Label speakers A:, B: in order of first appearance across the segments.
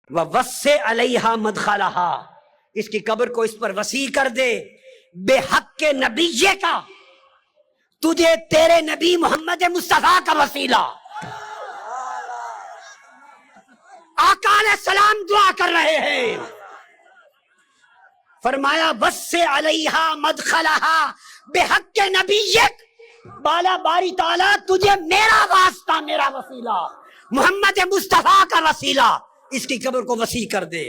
A: وَوَسِّعْ عَلَيْهَا مَدْخَلَهَا، اس کی قبر کو اس پر وسیع کر دے، بے حق کے نبی کا، تجھے تیرے نبی محمد مصطفیٰ کا وسیلہ۔ آقا علیہ السلام دعا کر رہے ہیں، فرمایا وَسِّعْ عَلَيْهَا مَدْخَلَهَا بے حق کے نبی، بالا باری تعالیٰ تجھے میرا واسطہ، میرا وسیلہ، محمد مصطفیٰ کا وسیلہ، اس کی قبر کو وسیع کر دے۔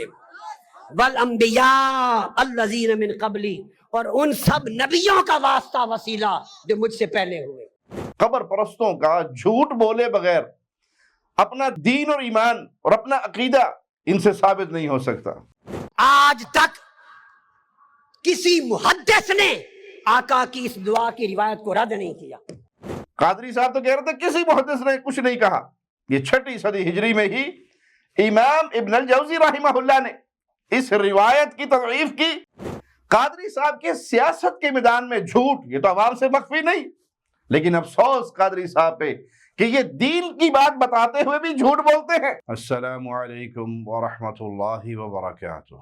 A: والانبیاء الذین من قبلی، اور ان سب نبیوں کا واسطہ، وسیلہ جو مجھ سے پہلے ہوئے۔
B: قبر پرستوں کا جھوٹ بولے بغیر اپنا دین اور ایمان اور اپنا عقیدہ ان سے ثابت نہیں ہو سکتا۔
A: آج تک کسی محدث نے آقا کی اس دعا کی روایت کو رد نہیں کیا۔
B: قادری صاحب تو کہہ رہے تھے کسی محدث نے کچھ نہیں کہا۔ یہ 6 صدی ہجری میں ہی امام ابن الجوزی رحمہ اللہ نے اس روایت کی تضعیف کی۔ قادری صاحب کے سیاست کے میدان میں جھوٹ، یہ تو عوام سے مخفی نہیں، لیکن افسوس قادری صاحب پہ کہ یہ دین کی بات بتاتے ہوئے بھی جھوٹ بولتے ہیں۔ السلام علیکم ورحمۃ اللہ وبرکاتہ۔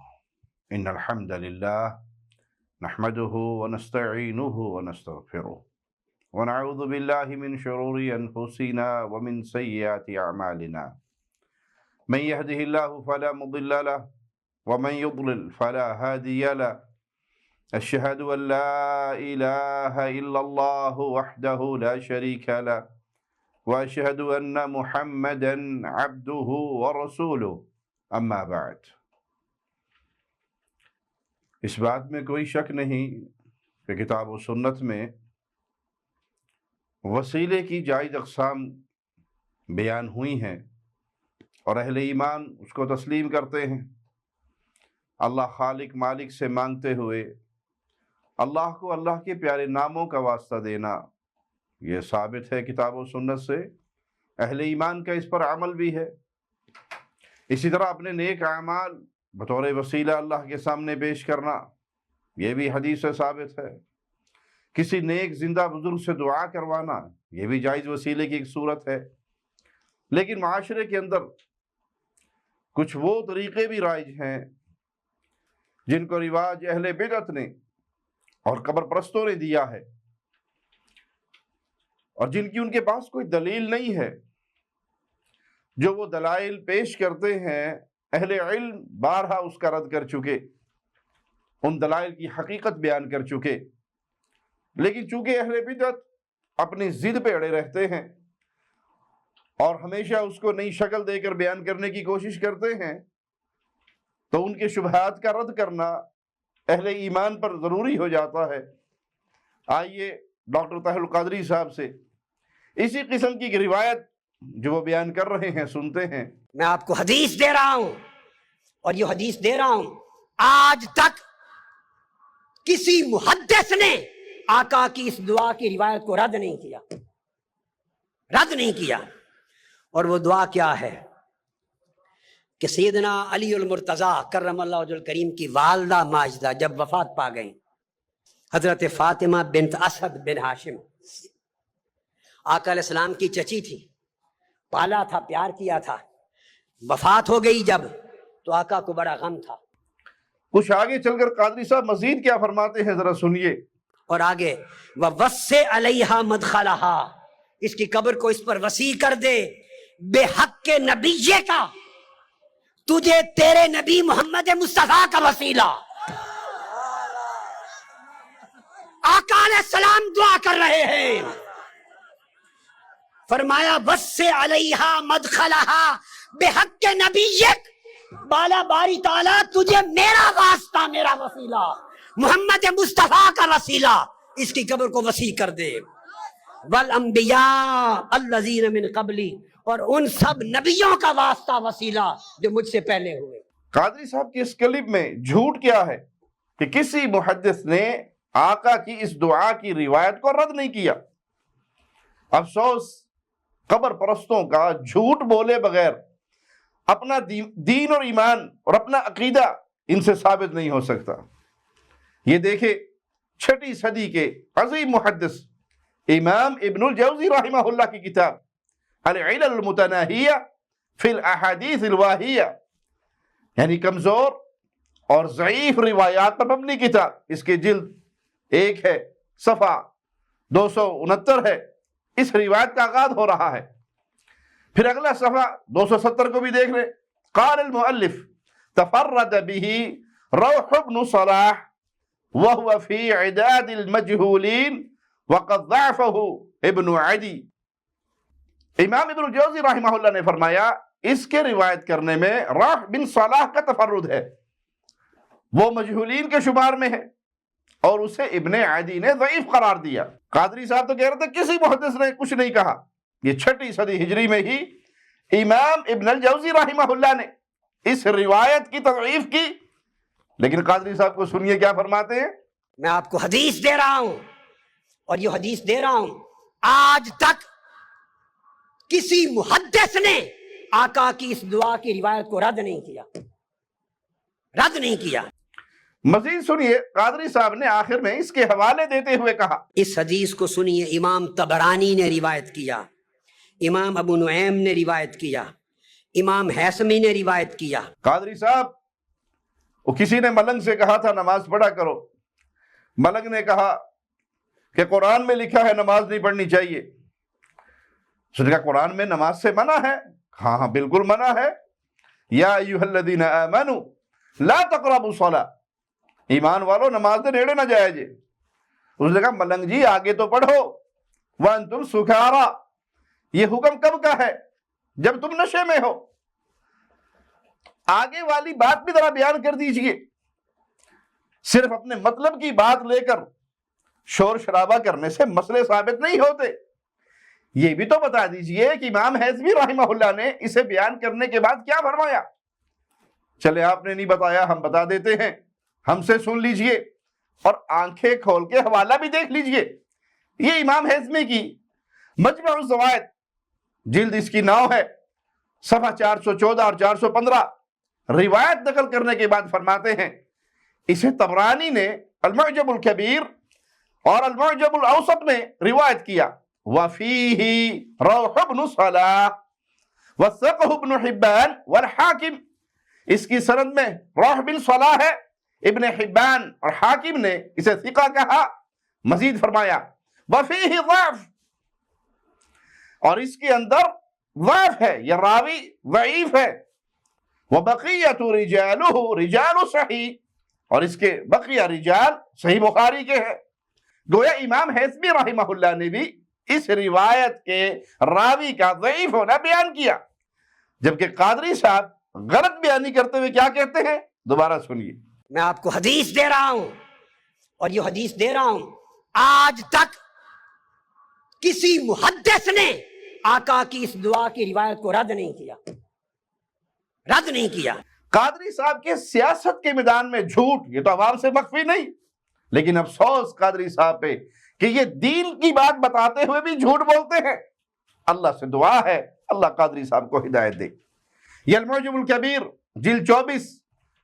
B: ان الحمد للہ نحمده ونستعینه ونستغفره ونعوذ باللہ من شرور انفسنا ومن سیئات اعمالنا من يهده الله فلا مضل له ومن يضلل فلا هادي له أشهد أن لا إله إلا الله وحده لا شريك له وأشهد أن محمدا عبده ورسوله أما بعد۔ اس بات میں کوئی شک نہیں کہ کتاب و سنت میں وسیلے کی جائز اقسام بیان ہوئی ہیں اور اہل ایمان اس کو تسلیم کرتے ہیں۔ اللہ خالق مالک سے مانگتے ہوئے اللہ کو اللہ کے پیارے ناموں کا واسطہ دینا، یہ ثابت ہے کتاب و سنت سے۔ اہل ایمان کا اس پر عمل بھی ہے۔ اسی طرح اپنے نیک اعمال بطور وسیلہ اللہ کے سامنے پیش کرنا، یہ بھی حدیث سے ثابت ہے۔ کسی نیک زندہ بزرگ سے دعا کروانا، یہ بھی جائز وسیلے کی ایک صورت ہے۔ لیکن معاشرے کے اندر کچھ وہ طریقے بھی رائج ہیں جن کو رواج اہل بدعت نے اور قبر پرستوں نے دیا ہے، اور جن کی ان کے پاس کوئی دلیل نہیں ہے۔ جو وہ دلائل پیش کرتے ہیں اہل علم بارہا اس کا رد کر چکے، ان دلائل کی حقیقت بیان کر چکے، لیکن چونکہ اہل بدعت اپنی ضد پہ اڑے رہتے ہیں اور ہمیشہ اس کو نئی شکل دے کر بیان کرنے کی کوشش کرتے ہیں، تو ان کے شبہات کا رد کرنا اہل ایمان پر ضروری ہو جاتا ہے۔ آئیے ڈاکٹر طاہر القادری صاحب سے اسی قسم کی ایک روایت جو وہ بیان کر رہے ہیں سنتے ہیں۔
A: میں آپ کو حدیث دے رہا ہوں، اور یہ حدیث دے رہا ہوں، آج تک کسی محدث نے آقا کی اس دعا کی روایت کو رد نہیں کیا، رد نہیں کیا۔ اور وہ دعا کیا ہے کہ سیدنا علی المرتضیٰ کرم اللہ وجہ الکریم کی والدہ ماجدہ جب وفات پا گئیں، حضرت فاطمہ بنت اسد بن ہاشم، آقا علیہ السلام کی چچی تھی، پالا تھا، پیار کیا تھا، وفات ہو گئی جب، تو آقا کو بڑا غم تھا۔
B: کچھ آگے چل کر قادری صاحب مزید کیا فرماتے ہیں ذرا سنیے۔
A: اور آگے وَوَسِّعْ عَلَيْهَا مَدْخَلَهَا، اس کی قبر کو اس پر وسیع کر دے، بے حق کے نبی کا، تجھے تیرے نبی محمد مصطفیٰ کا وسیلہ۔ آقا علیہ السلام دعا کر رہے ہیں، فرمایا وَسِّعْ عَلَيْهَا مَدْخَلَهَا بے حق کے نبی، بالا باری تعالیٰ تجھے میرا واسطہ، میرا وسیلہ، محمد مصطفیٰ کا وسیلہ، اس کی قبر کو وسیع کر دے۔ والانبیاء الذین من قبلی، اور ان سب نبیوں کا واسطہ، وسیلہ جو مجھ سے پہلے ہوئے۔
B: قادری صاحب کی اس کلپ میں جھوٹ کیا ہے کہ کسی محدث نے آقا کی اس دعا کی روایت کو رد نہیں کیا۔ افسوس قبر پرستوں کا جھوٹ بولے بغیر اپنا دین اور ایمان اور اپنا عقیدہ ان سے ثابت نہیں ہو سکتا۔ یہ دیکھیں 6 صدی کے عظیم محدث امام ابن الجوزی رحمہ اللہ کی کتاب العلل المتناہیہ فی الاحادیث الواہیہ، یعنی کمزور اور ضعیف روایات پر مبنی کتاب. اس کی جلد 1 ہے، صفحہ 269 ہے. اس روایت کا آغاز ہو رہا ہے. پھر اگلا صفحہ 270 کو بھی دیکھ لیں. قال المؤلف تفرد به روح بن صلاح وهو في عداد المجهولين وقد ضعفه ابن عدی. امام ابن الجوزی رحمہ اللہ نے فرمایا اس کے روایت کرنے میں روح بن صلاح کا تفرد ہے، وہ مجہولین کے شمار میں ہے اور اسے ابن عدی نے ضعیف قرار دیا. قادری صاحب تو کہہ رہے تھے کسی محدث نے کچھ نہیں کہا. یہ 6 صدی ہجری میں ہی امام ابن الجوزی رحمہ اللہ نے اس روایت کی تضعیف کی. لیکن قادری صاحب کو سنیے کیا فرماتے ہیں.
A: میں آپ کو حدیث دے رہا ہوں اور یہ حدیث دے رہا ہوں آج تک کسی محدث نے آقا کی اس دعا کی روایت کو رد نہیں کیا، رد نہیں کیا.
B: مزید سنیے قادری صاحب نے آخر میں اس کے حوالے دیتے ہوئے کہا.
A: اس حدیث کو سنیے. امام طبرانی نے روایت کیا، امام ابو نعیم نے روایت کیا، امام حیثمی نے روایت کیا.
B: قادری صاحب وہ کسی نے ملنگ سے کہا تھا نماز پڑھا کرو. ملنگ نے کہا کہ قرآن میں لکھا ہے نماز نہیں پڑھنی چاہیے. اس نے کہا قرآن میں نماز سے منع ہے. ہاں ہاں بالکل منع ہے. یا ایھا الذین آمنوا لا تقربوا الصلاۃ، ایمان والو نماز سے نیڑے نہ جایا جے. اس نے کہا ملنگ جی آگے تو پڑھو وانتم سکارا، یہ حکم کب کا ہے؟ جب تم نشے میں ہو. آگے والی بات بھی ذرا بیان کر دیجئے. صرف اپنے مطلب کی بات لے کر شور شرابہ کرنے سے مسئلے ثابت نہیں ہوتے. یہ بھی تو بتا دیجئے کہ امام حیثمی رحمہ اللہ نے اسے بیان کرنے کے بعد کیا فرمایا. چلے آپ نے نہیں بتایا ہم بتا دیتے ہیں، ہم سے سن لیجئے اور آنکھیں کھول کے حوالہ بھی دیکھ لیجئے. یہ امام حیثمی کی مجمع الزوائد جلد اس کی 9 ہے، صفحہ 414 اور 415 روایت نقل کرنے کے بعد فرماتے ہیں اسے طبرانی نے المعجم الکبیر اور المعجم الاوسط میں روایت کیا. وَفِيهِ روح بن صلاح وثقه ابن حبان والحاکم. اس کی سند میں روح بن صلاح ہے، ابن حبان اور حاکم نے اسے ثقہ کہا. مزید فرمایا وَفِيهِ ضعف، اور اس کے اندر ضعف ہے، یہ راوی ضعیف ہے. وَبَقِيَّةُ رِجَالُهُ رِجَالُ صحیح، اور اس کے بقیہ رجال صحیح بخاری کے ہیں. گویا امام حیثمی رحمہ اللہ نے بھی اس روایت کے راوی کا ضعیف ہونا بیان کیا، جبکہ قادری صاحب غلط بیانی کرتے ہوئے کیا کہتے ہیں دوبارہ سنیے.
A: میں آپ کو حدیث دے رہا ہوں اور یہ حدیث دے رہا ہوں آج تک کسی محدث نے آقا کی اس دعا کی روایت کو رد نہیں کیا، رد نہیں کیا.
B: قادری صاحب کے سیاست کے میدان میں جھوٹ یہ تو عوام سے مخفی نہیں، لیکن افسوس قادری صاحب پہ کہ یہ دین کی بات بتاتے ہوئے بھی جھوٹ بولتے ہیں. اللہ سے دعا ہے اللہ قادری صاحب کو ہدایت دے. یہ المعجم الکبیر جلد 24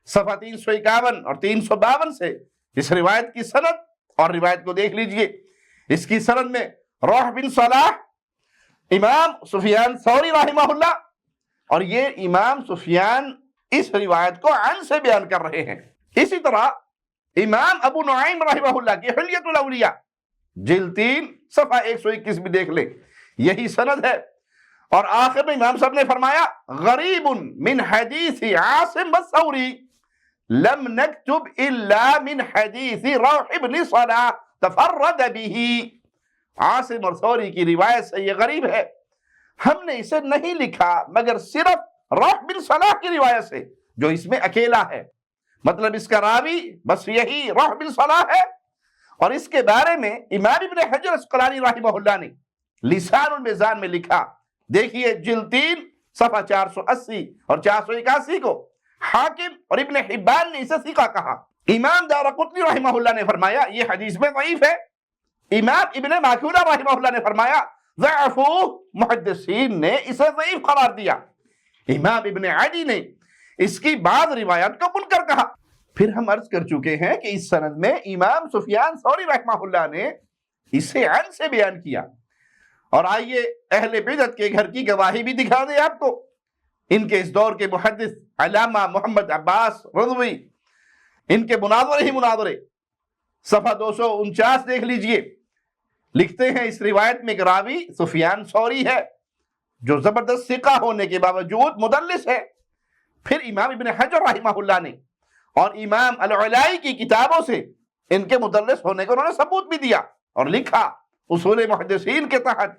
B: صفحہ 351 اور 352 سے اس روایت کی سند اور روایت کو دیکھ لیجئے. اس کی سند میں روح بن صلاح امام سفیان ثوری رحمہ اللہ، اور یہ امام سفیان اس روایت کو عن سے بیان کر رہے ہیں. اسی طرح امام ابو نعیم رحمہ اللہ کی حلیۃ الاولیاء جلد 3 صفحہ 121 بھی دیکھ لیں، یہی سند ہے. اور آخر میں امام صاحب نے فرمایا غریب من حدیث عاصم الثوری لم نکتب الا من حدیث روح بن صلاح تفرد به. عاصم اور ثوری کی روایت سے یہ غریب ہے، ہم نے اسے نہیں لکھا مگر صرف روح بن صلاح کی روایت سے جو اس میں اکیلا ہے. مطلب اس کا راوی بس یہی روح بن صلاح ہے. اور اس کے بارے میں امام ابن حجر اسقلانی رحمہ اللہ نے لسان المیزان میں لکھا، دیکھیے جلد 3 صفحہ 480 اور 481 کو. حاکم اور ابن حبان نے اسے ثقہ کہا. امام دارقطنی رحمہ اللہ نے فرمایا یہ حدیث میں ضعیف ہے. امام ابن ماکولہ رحمہ اللہ نے فرمایا ضعفو، محدثین نے اسے ضعیف قرار دیا. امام ابن عدی نے اس کی بعض روایات کو منکر کہا. پھر ہم عرض کر چکے ہیں کہ اس سند میں امام سفیان ثوری رحمہ اللہ نے اسے عن سے بیان کیا. اور آئیے اہل بدعت کے گھر کی گواہی بھی دکھا دیں آپ کو. ان کے اس دور کے محدث علامہ محمد عباس رضوی، ان کے مناظرے ہی مناظرے، صفحہ 249 دیکھ لیجئے، لکھتے ہیں اس روایت میں ایک راوی سفیان ثوری ہے جو زبردست ثقہ ہونے کے باوجود مدلس ہے۔ پھر امام ابن حجر رحمہ اللہ نے اور امام العلائی کی کتابوں سے ان کے مدلس ہونے کو انہوں نے ثبوت بھی دیا اور لکھا اصول محدثین کے تحت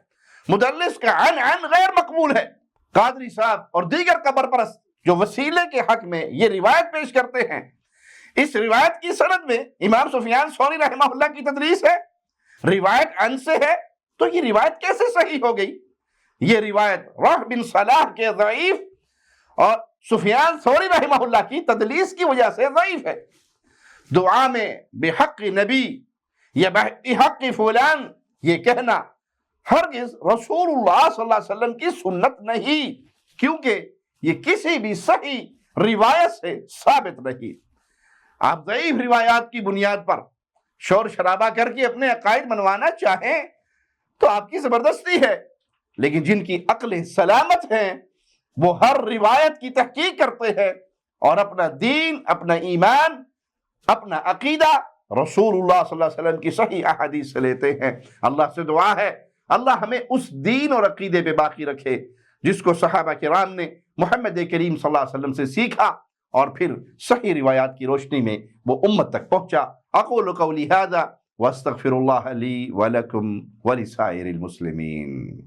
B: مدلس کا عن غیر مقبول ہے۔ قادری صاحب اور دیگر قبر پرست جو وسیلے کے حق میں یہ روایت پیش کرتے ہیں، اس روایت کی سند میں امام سفیان ثوری رحمہ اللہ کی تدریس ہے، روایت عن سے ہے، تو یہ روایت کیسے صحیح ہو گئی؟ یہ روایت روح بن صلاح کے ضعیف اور سفیان ثوری رحمہ اللہ کی تدلیس کی وجہ سے ضعیف ہے۔ دعا میں بحق نبی یا بحق فلان یہ کہنا ہرگز رسول اللہ صلی اللہ علیہ وسلم کی سنت نہیں، کیونکہ یہ کسی بھی صحیح روایت سے ثابت نہیں۔ آپ ضعیف روایات کی بنیاد پر شور شرابہ کر کے اپنے عقائد منوانا چاہیں تو آپ کی زبردستی ہے، لیکن جن کی عقلیں سلامت ہیں وہ ہر روایت کی تحقیق کرتے ہیں اور اپنا دین، اپنا ایمان، اپنا عقیدہ رسول اللہ صلی اللہ علیہ وسلم کی صحیح احادیث سے لیتے ہیں۔ اللہ سے دعا ہے اللہ ہمیں اس دین اور عقیدے پہ باقی رکھے جس کو صحابہ کرام نے محمد کریم صلی اللہ علیہ وسلم سے سیکھا اور پھر صحیح روایات کی روشنی میں وہ امت تک پہنچا۔ اقول قولی ھذا واستغفر اللہ لی ولکم ولسائر المسلمین۔